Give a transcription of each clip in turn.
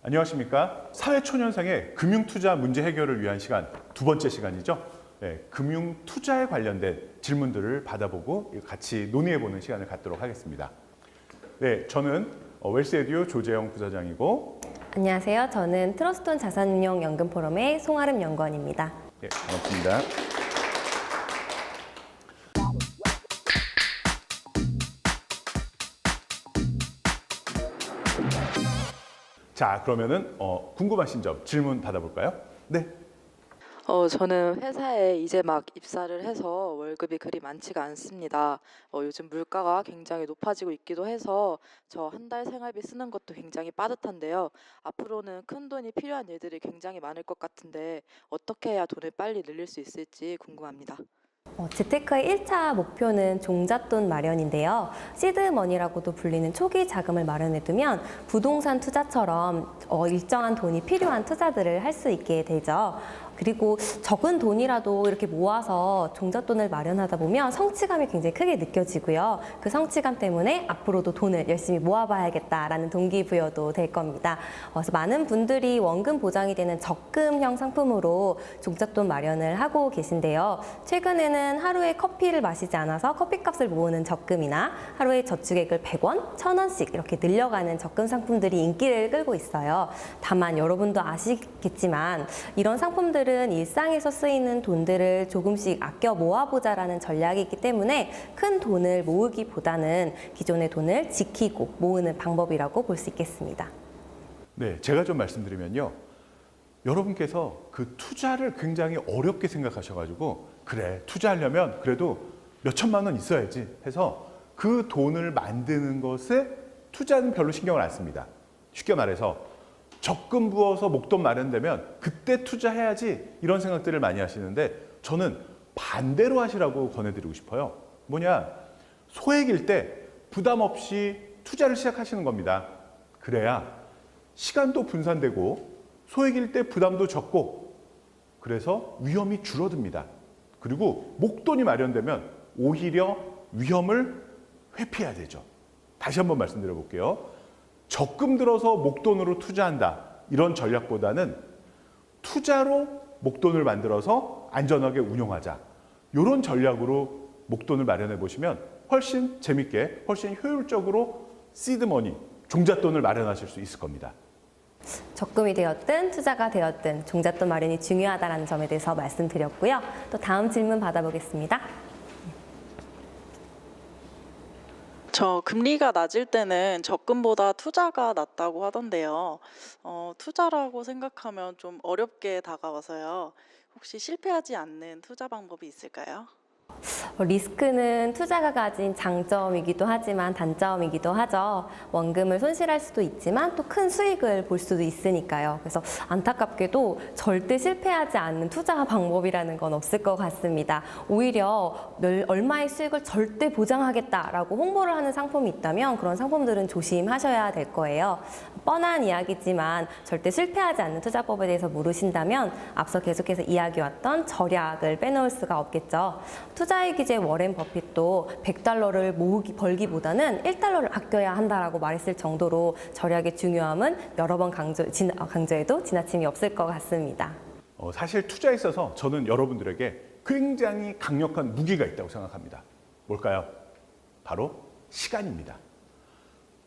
안녕하십니까. 사회초년생의 금융투자 문제 해결을 위한 시간, 두 번째 시간이죠. 네, 금융투자에 관련된 질문들을 받아보고 같이 논의해보는 시간을 갖도록 하겠습니다. 네, 저는 웰스에듀 조재영 부사장이고, 안녕하세요. 저는 트러스톤 자산운용연금포럼의 송아름 연구원입니다. 네, 반갑습니다. 자, 그러면은 궁금하신 점 질문 받아볼까요? 네. 저는 회사에 이제 막 입사를 해서 월급이 그리 많지가 않습니다. 요즘 물가가 굉장히 높아지고 있기도 해서 저 한 달 생활비 쓰는 것도 굉장히 빠듯한데요. 앞으로는 큰 돈이 필요한 일들이 굉장히 많을 것 같은데 어떻게 해야 돈을 빨리 늘릴 수 있을지 궁금합니다. 재테크의 1차 목표는 종잣돈 마련인데요. 시드머니라고도 불리는 초기 자금을 마련해두면 부동산 투자처럼 일정한 돈이 필요한 투자들을 할 수 있게 되죠. 그리고 적은 돈이라도 이렇게 모아서 종잣돈을 마련하다 보면 성취감이 굉장히 크게 느껴지고요. 그 성취감 때문에 앞으로도 돈을 열심히 모아봐야겠다라는 동기부여도 될 겁니다. 그래서 많은 분들이 원금 보장이 되는 적금형 상품으로 종잣돈 마련을 하고 계신데요. 최근에는 하루에 커피를 마시지 않아서 커피값을 모으는 적금이나 하루에 저축액을 100원, 1000원씩 이렇게 늘려가는 적금 상품들이 인기를 끌고 있어요. 다만 여러분도 아시겠지만 이런 상품들은 일상에서 쓰이는 돈들을 조금씩 아껴 모아보자라는 전략이 있기 때문에 큰 돈을 모으기보다는 기존의 돈을 지키고 모으는 방법이라고 볼 수 있겠습니다. 네, 제가 좀 말씀드리면요. 여러분께서 그 투자를 굉장히 어렵게 생각하셔가지고 그래, 투자하려면 그래도 몇 천만 원 있어야지 해서 그 돈을 만드는 것에 투자는 별로 신경을 안 씁니다. 쉽게 말해서 적금 부어서 목돈 마련되면 그때 투자해야지 이런 생각들을 많이 하시는데 저는 반대로 하시라고 권해드리고 싶어요. 뭐냐, 소액일 때 부담 없이 투자를 시작하시는 겁니다. 그래야 시간도 분산되고 소액일 때 부담도 적고 그래서 위험이 줄어듭니다. 그리고 목돈이 마련되면 오히려 위험을 회피해야 되죠. 다시 한번 말씀드려 볼게요. 적금 들어서 목돈으로 투자한다. 이런 전략보다는 투자로 목돈을 만들어서 안전하게 운용하자. 이런 전략으로 목돈을 마련해 보시면 훨씬 재밌게, 훨씬 효율적으로 시드머니, 종잣돈을 마련하실 수 있을 겁니다. 적금이 되었든 투자가 되었든 종잣돈 마련이 중요하다는 점에 대해서 말씀드렸고요. 또 다음 질문 받아보겠습니다. 저 금리가 낮을 때는 적금보다 투자가 낫다고 하던데요. 투자라고 생각하면 좀 어렵게 다가와서요. 혹시 실패하지 않는 투자 방법이 있을까요? 리스크는 투자가 가진 장점이기도 하지만 단점이기도 하죠. 원금을 손실할 수도 있지만 또 큰 수익을 볼 수도 있으니까요. 그래서 안타깝게도 절대 실패하지 않는 투자 방법이라는 건 없을 것 같습니다. 오히려 얼마의 수익을 절대 보장하겠다라고 홍보를 하는 상품이 있다면 그런 상품들은 조심하셔야 될 거예요. 뻔한 이야기지만 절대 실패하지 않는 투자법에 대해서 모르신다면 앞서 계속해서 이야기해왔던 절약을 빼놓을 수가 없겠죠. 투자의 기재 워렌 버핏도 100달러를 벌기보다는 1달러를 아껴야 한다라고 말했을 정도로 절약의 중요함은 여러 번 강조해도 지나침이 없을 것 같습니다. 사실 투자에 있어서 저는 여러분들에게 굉장히 강력한 무기가 있다고 생각합니다. 뭘까요? 바로 시간입니다.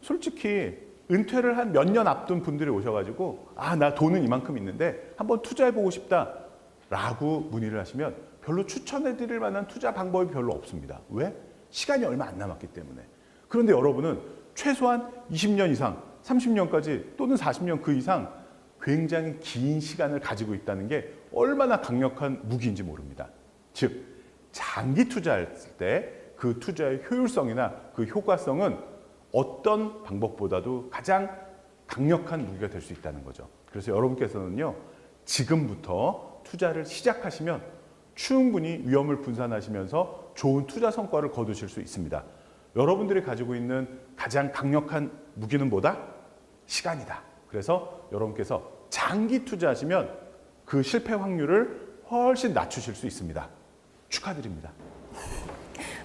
솔직히 은퇴를 한 몇 년 앞둔 분들이 오셔가지고 나 돈은 이만큼 있는데 한번 투자해보고 싶다라고 문의를 하시면 별로 추천해드릴 만한 투자 방법이 별로 없습니다. 왜? 시간이 얼마 안 남았기 때문에. 그런데 여러분은 최소한 20년 이상, 30년까지 또는 40년 그 이상 굉장히 긴 시간을 가지고 있다는 게 얼마나 강력한 무기인지 모릅니다. 즉, 장기 투자할 때 그 투자의 효율성이나 그 효과성은 어떤 방법보다도 가장 강력한 무기가 될 수 있다는 거죠. 그래서 여러분께서는요, 지금부터 투자를 시작하시면 충분히 위험을 분산하시면서 좋은 투자 성과를 거두실 수 있습니다. 여러분들이 가지고 있는 가장 강력한 무기는 뭐다? 시간이다. 그래서 여러분께서 장기 투자하시면 그 실패 확률을 훨씬 낮추실 수 있습니다. 축하드립니다.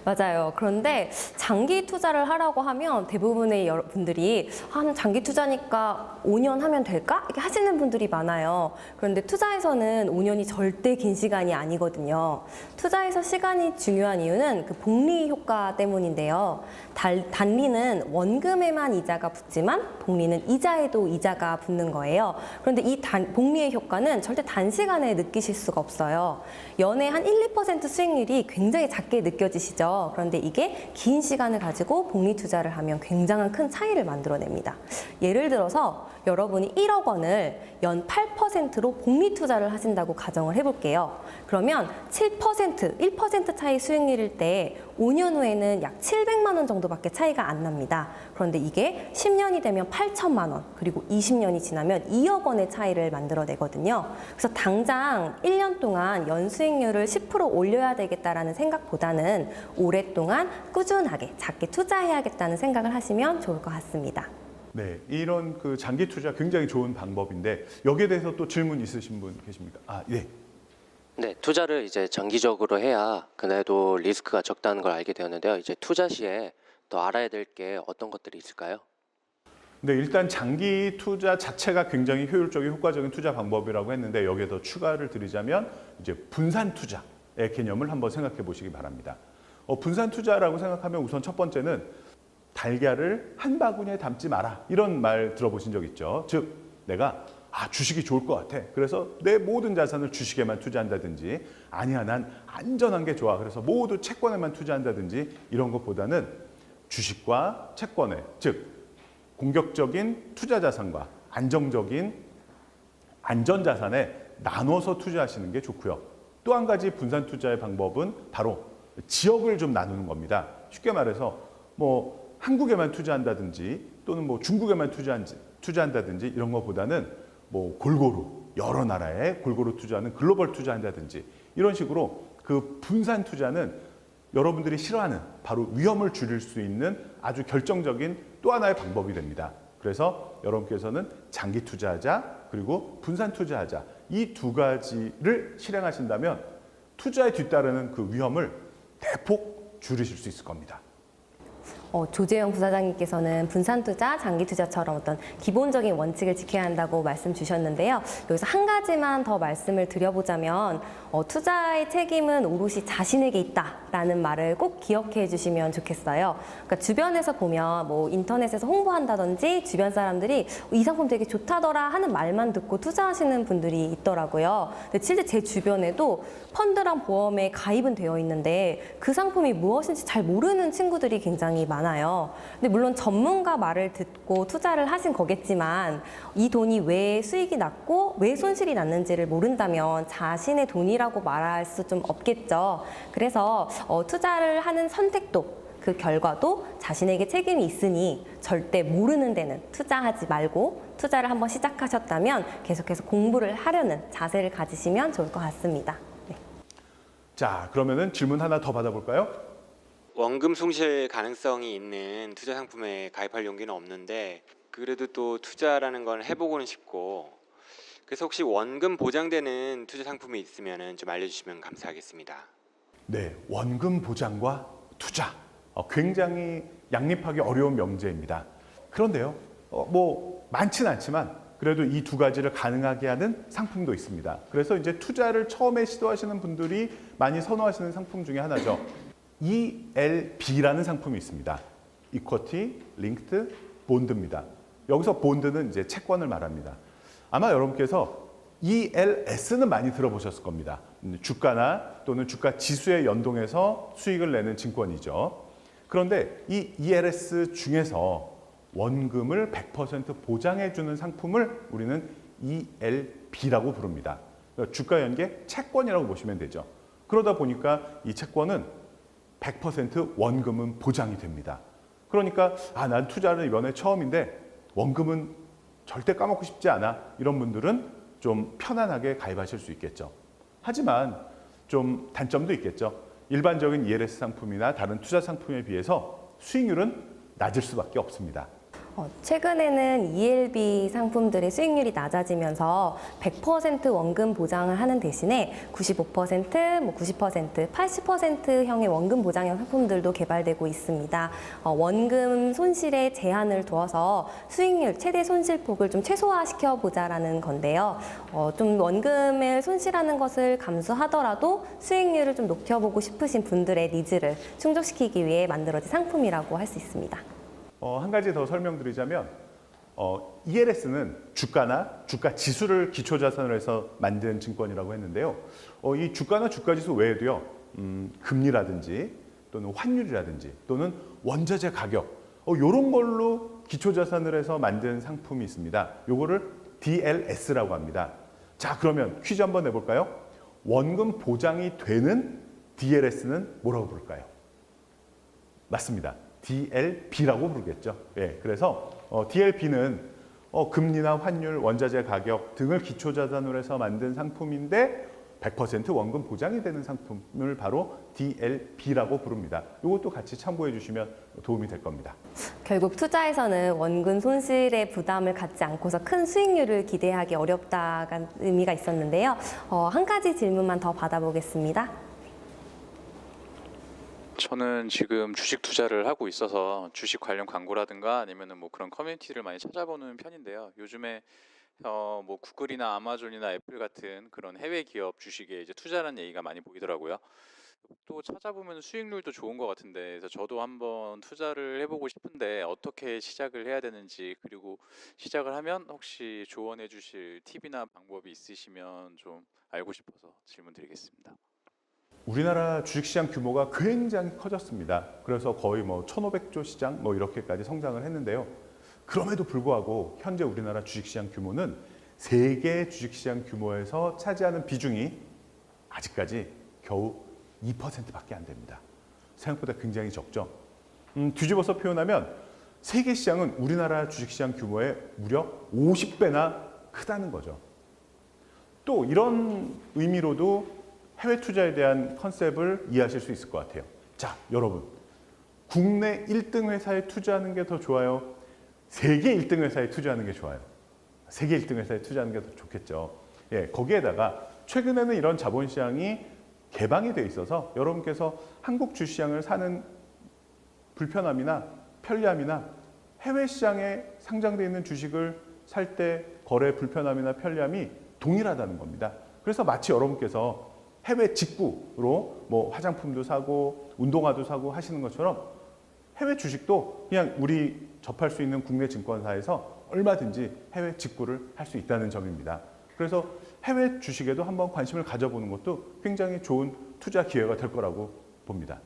맞아요. 그런데 장기 투자를 하라고 하면 대부분의 분들이 장기 투자니까 5년 하면 될까? 이렇게 하시는 분들이 많아요. 그런데 투자에서는 5년이 절대 긴 시간이 아니거든요. 투자에서 시간이 중요한 이유는 그 복리 효과 때문인데요. 단리는 원금에만 이자가 붙지만 복리는 이자에도 이자가 붙는 거예요. 그런데 이 복리의 효과는 절대 단시간에 느끼실 수가 없어요. 연에 한 1, 2% 수익률이 굉장히 작게 느껴지시죠. 그런데 이게 긴 시간을 가지고 복리 투자를 하면 굉장한 큰 차이를 만들어냅니다. 예를 들어서 여러분이 1억 원을 연 8%로 복리 투자를 하신다고 가정을 해볼게요. 그러면 7%, 1% 차이 수익률일 때 5년 후에는 약 700만 원 정도밖에 차이가 안 납니다. 그런데 이게 10년이 되면 8천만 원, 그리고 20년이 지나면 2억 원의 차이를 만들어내거든요. 그래서 당장 1년 동안 연수익률을 10% 올려야 되겠다라는 생각보다는 오랫동안 꾸준하게 작게 투자해야겠다는 생각을 하시면 좋을 것 같습니다. 네, 이런 그 장기 투자 굉장히 좋은 방법인데 여기에 대해서 또 질문 있으신 분 계십니까? 네. 네, 투자를 이제 장기적으로 해야 그래도 리스크가 적다는 걸 알게 되었는데요. 이제 투자 시에 더 알아야 될 게 어떤 것들이 있을까요? 네, 일단 장기 투자 자체가 굉장히 효율적이고 효과적인 투자 방법이라고 했는데 여기에 더 추가를 드리자면 이제 분산 투자의 개념을 한번 생각해 보시기 바랍니다. 분산 투자라고 생각하면 우선 첫 번째는 달걀을 한 바구니에 담지 마라 이런 말 들어보신 적 있죠. 즉 내가 주식이 좋을 것 같아. 그래서 내 모든 자산을 주식에만 투자한다든지 아니야 난 안전한 게 좋아. 그래서 모두 채권에만 투자한다든지 이런 것보다는 주식과 채권에 즉 공격적인 투자 자산과 안정적인 안전 자산에 나눠서 투자하시는 게 좋고요. 또 한 가지 분산 투자의 방법은 바로 지역을 좀 나누는 겁니다. 쉽게 말해서 뭐 한국에만 투자한다든지 또는 뭐 중국에만 투자한다든지 이런 것보다는 뭐 골고루 여러 나라에 골고루 투자하는 글로벌 투자한다든지 이런 식으로 그 분산 투자는 여러분들이 싫어하는 바로 위험을 줄일 수 있는 아주 결정적인 또 하나의 방법이 됩니다. 그래서 여러분께서는 장기 투자하자 그리고 분산 투자하자 이 두 가지를 실행하신다면 투자에 뒤따르는 그 위험을 대폭 줄이실 수 있을 겁니다. 조재영 부사장님께서는 분산 투자, 장기 투자처럼 어떤 기본적인 원칙을 지켜야 한다고 말씀 주셨는데요. 여기서 한 가지만 더 말씀을 드려보자면 투자의 책임은 오롯이 자신에게 있다라는 말을 꼭 기억해 주시면 좋겠어요. 그러니까 주변에서 보면 뭐 인터넷에서 홍보한다든지 주변 사람들이 이 상품 되게 좋다더라 하는 말만 듣고 투자하시는 분들이 있더라고요. 근데 실제 제 주변에도 펀드랑 보험에 가입은 되어 있는데 그 상품이 무엇인지 잘 모르는 친구들이 굉장히 많아요. 근데 물론 전문가 말을 듣고 투자를 하신 거겠지만 이 돈이 왜 수익이 났고 왜 손실이 났는지를 모른다면 자신의 돈이라고 말할 수 좀 없겠죠. 그래서 투자를 하는 선택도 그 결과도 자신에게 책임이 있으니 절대 모르는 데는 투자하지 말고 투자를 한번 시작하셨다면 계속해서 공부를 하려는 자세를 가지시면 좋을 것 같습니다. 네. 자, 그러면은 질문 하나 더 받아볼까요? 원금 손실 가능성이 있는 투자 상품에 가입할 용기는 없는데 그래도 또 투자라는 걸 해보고는 싶고 그래서 혹시 원금 보장되는 투자 상품이 있으면 좀 알려주시면 감사하겠습니다. 네, 원금 보장과 투자 굉장히 양립하기 어려운 명제입니다. 그런데요, 뭐 많지는 않지만 그래도 이 두 가지를 가능하게 하는 상품도 있습니다. 그래서 이제 투자를 처음에 시도하시는 분들이 많이 선호하시는 상품 중에 하나죠. ELB라는 상품이 있습니다. Equity Linked Bond입니다. 여기서 본드는 이제 채권을 말합니다. 아마 여러분께서 ELS는 많이 들어보셨을 겁니다. 주가나 또는 주가 지수에 연동해서 수익을 내는 증권이죠. 그런데 이 ELS 중에서 원금을 100% 보장해주는 상품을 우리는 ELB라고 부릅니다. 주가 연계 채권이라고 보시면 되죠. 그러다 보니까 이 채권은 100% 원금은 보장이 됩니다. 그러니까 난 투자를 이번에 처음인데 원금은 절대 까먹고 싶지 않아. 이런 분들은 좀 편안하게 가입하실 수 있겠죠. 하지만 좀 단점도 있겠죠. 일반적인 ELS 상품이나 다른 투자 상품에 비해서 수익률은 낮을 수밖에 없습니다. 최근에는 ELB 상품들의 수익률이 낮아지면서 100% 원금 보장을 하는 대신에 95%, 90%, 80%형의 원금 보장형 상품들도 개발되고 있습니다. 원금 손실에 제한을 두어서 수익률, 최대 손실폭을 좀 최소화시켜 보자라는 건데요. 좀 원금을 손실하는 것을 감수하더라도 수익률을 좀 높여보고 싶으신 분들의 니즈를 충족시키기 위해 만들어진 상품이라고 할 수 있습니다. 한 가지 더 설명드리자면 ELS는 주가나 주가 지수를 기초 자산으로 해서 만든 증권이라고 했는데요. 이 주가나 주가 지수 외에도요, 금리라든지 또는 환율이라든지 또는 원자재 가격 이런 걸로 기초 자산을 해서 만든 상품이 있습니다. 요거를 DLS라고 합니다. 자, 그러면 퀴즈 한번 내볼까요? 원금 보장이 되는 DLS는 뭐라고 부를까요? 맞습니다. DLB라고 부르겠죠. 예, 그래서 DLB는 금리나 환율, 원자재 가격 등을 기초 자산으로 해서 만든 상품인데 100% 원금 보장이 되는 상품을 바로 DLB라고 부릅니다. 이것도 같이 참고해 주시면 도움이 될 겁니다. 결국 투자에서는 원금 손실의 부담을 갖지 않고서 큰 수익률을 기대하기 어렵다는 의미가 있었는데요. 한 가지 질문만 더 받아보겠습니다. 저는 지금 주식 투자를 하고 있어서 주식 관련 광고라든가 아니면은 뭐 그런 커뮤니티를 많이 찾아보는 편인데요. 요즘에 뭐 구글이나 아마존이나 애플 같은 그런 해외 기업 주식에 이제 투자라는 얘기가 많이 보이더라고요. 또 찾아보면 수익률도 좋은 것 같은데, 그래서 저도 한번 투자를 해보고 싶은데 어떻게 시작을 해야 되는지, 그리고 시작을 하면 혹시 조언해 주실 팁이나 방법이 있으시면 좀 알고 싶어서 질문드리겠습니다. 우리나라 주식시장 규모가 굉장히 커졌습니다. 그래서 거의 뭐 1,500조 시장 뭐 이렇게까지 성장을 했는데요. 그럼에도 불구하고 현재 우리나라 주식시장 규모는 세계 주식시장 규모에서 차지하는 비중이 아직까지 겨우 2%밖에 안 됩니다. 생각보다 굉장히 적죠. 뒤집어서 표현하면 세계 시장은 우리나라 주식시장 규모의 무려 50배나 크다는 거죠. 또 이런 의미로도 해외 투자에 대한 컨셉을 이해하실 수 있을 것 같아요. 자, 여러분, 국내 1등 회사에 투자하는 게 더 좋아요? 세계 1등 회사에 투자하는 게 좋아요? 세계 1등 회사에 투자하는 게 더 좋겠죠. 예, 거기에다가 최근에는 이런 자본시장이 개방이 돼 있어서 여러분께서 한국 주시장을 사는 불편함이나 편리함이나 해외 시장에 상장되어 있는 주식을 살 때 거래 불편함이나 편리함이 동일하다는 겁니다. 그래서 마치 여러분께서 해외 직구로 뭐 화장품도 사고 운동화도 사고 하시는 것처럼 해외 주식도 그냥 우리 접할 수 있는 국내 증권사에서 얼마든지 해외 직구를 할 수 있다는 점입니다. 그래서 해외 주식에도 한번 관심을 가져보는 것도 굉장히 좋은 투자 기회가 될 거라고 봅니다.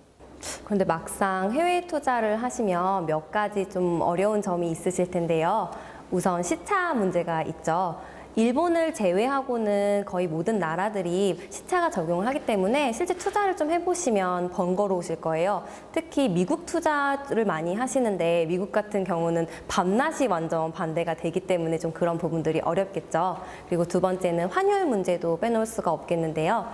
그런데 막상 해외 투자를 하시면 몇 가지 좀 어려운 점이 있으실 텐데요. 우선 시차 문제가 있죠. 일본을 제외하고는 거의 모든 나라들이 시차가 적용을 하기 때문에 실제 투자를 좀 해보시면 번거로우실 거예요. 특히 미국 투자를 많이 하시는데 미국 같은 경우는 밤낮이 완전 반대가 되기 때문에 좀 그런 부분들이 어렵겠죠. 그리고 두 번째는 환율 문제도 빼놓을 수가 없겠는데요.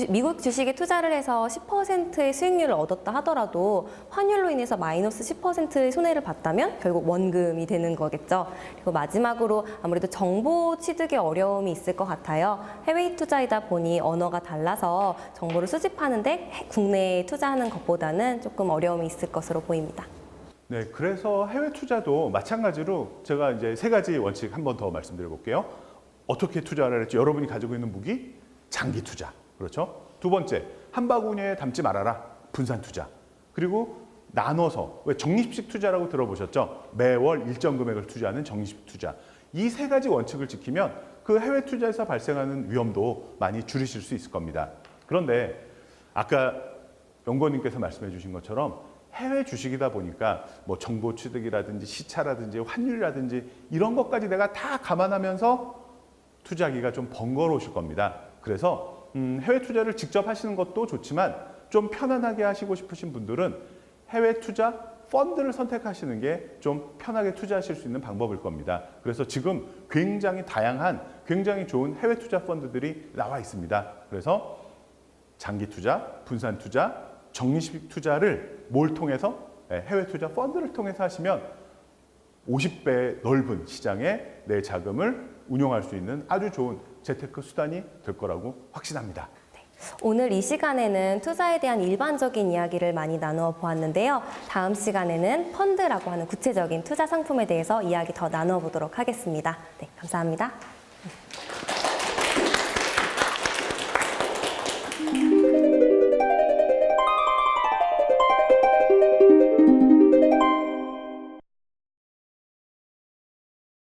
미국 주식에 투자를 해서 10%의 수익률을 얻었다 하더라도 환율로 인해서 마이너스 10%의 손해를 봤다면 결국 원금이 되는 거겠죠. 그리고 마지막으로 아무래도 정보 취득에 어려움이 있을 것 같아요. 해외 투자이다 보니 언어가 달라서 정보를 수집하는데 국내에 투자하는 것보다는 조금 어려움이 있을 것으로 보입니다. 네, 그래서 해외 투자도 마찬가지로 제가 이제 세 가지 원칙 한 번 더 말씀드려 볼게요. 어떻게 투자를 할지 여러분이 가지고 있는 무기, 장기 투자. 그렇죠? 두 번째, 한 바구니에 담지 말아라. 분산 투자. 그리고 나눠서, 왜 적립식 투자라고 들어보셨죠? 매월 일정 금액을 투자하는 적립식 투자. 이 세 가지 원칙을 지키면 그 해외 투자에서 발생하는 위험도 많이 줄이실 수 있을 겁니다. 그런데 아까 연구원님께서 말씀해 주신 것처럼 해외 주식이다 보니까 뭐 정보 취득이라든지 시차라든지 환율이라든지 이런 것까지 내가 다 감안하면서 투자하기가 좀 번거로우실 겁니다. 그래서 해외 투자를 직접 하시는 것도 좋지만 좀 편안하게 하시고 싶으신 분들은 해외 투자 펀드를 선택하시는 게 좀 편하게 투자하실 수 있는 방법일 겁니다. 그래서 지금 굉장히 다양한 굉장히 좋은 해외 투자 펀드들이 나와 있습니다. 그래서 장기 투자, 분산 투자, 적립식 투자를 뭘 통해서? 해외 투자 펀드를 통해서 하시면 50배 넓은 시장에 내 자금을 운용할 수 있는 아주 좋은 재테크 수단이 될 거라고 확신합니다. 오늘 이 시간에는 투자에 대한 일반적인 이야기를 많이 나누어 보았는데요. 다음 시간에는 펀드라고 하는 구체적인 투자 상품에 대해서 이야기 더 나누어 보도록 하겠습니다. 네, 감사합니다.